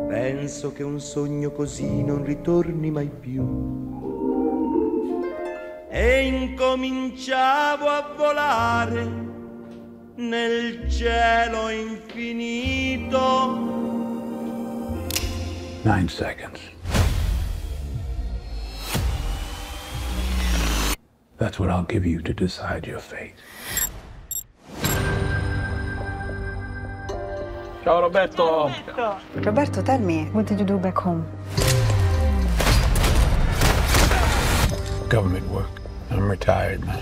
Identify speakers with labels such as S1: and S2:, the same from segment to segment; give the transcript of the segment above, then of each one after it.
S1: Penso che un sogno così non ritorni mai più. E incominciavo a volare nel cielo infinito.
S2: 9 seconds. That's what I'll give you to decide your fate.
S3: Ciao Roberto.
S4: Roberto, tell me, what did you do back home?
S2: Government work. I'm retired, man.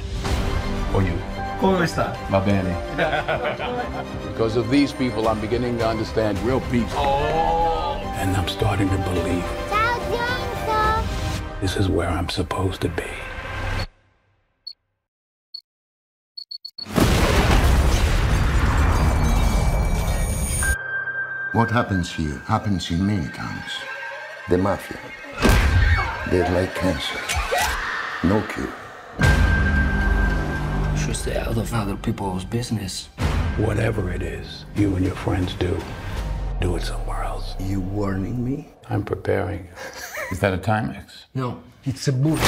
S2: Or you?
S3: Come sta?
S2: Va bene. Because of these people, I'm beginning to understand real peace.
S3: Oh.
S2: And I'm starting to believe
S5: Ciao, Denzel.
S2: this is where I'm supposed to be.
S6: What happens here happens in many towns. The mafia. They're like cancer. No cure.
S7: You should stay out of other people's business.
S2: Whatever it is you and your friends do it somewhere else.
S6: You warning me?
S2: I'm preparing. Is that a Timex?
S7: No, it's a boot.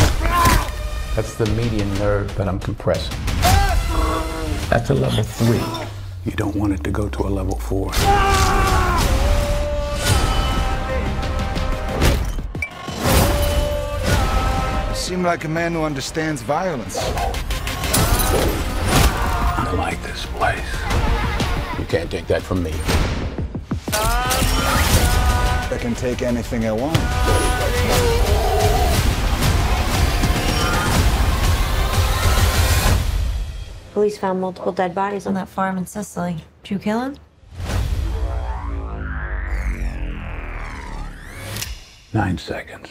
S2: That's the median nerve that I'm compressing. That's a level 3. You don't want it to go to a level 4.
S8: You seem like a man who understands violence.
S2: I like this place. You can't take that from me.
S8: I can take anything I want.
S9: Police found multiple dead bodies on that farm in Sicily. Did you kill him?
S2: Nine seconds.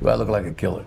S2: Do I look like a killer?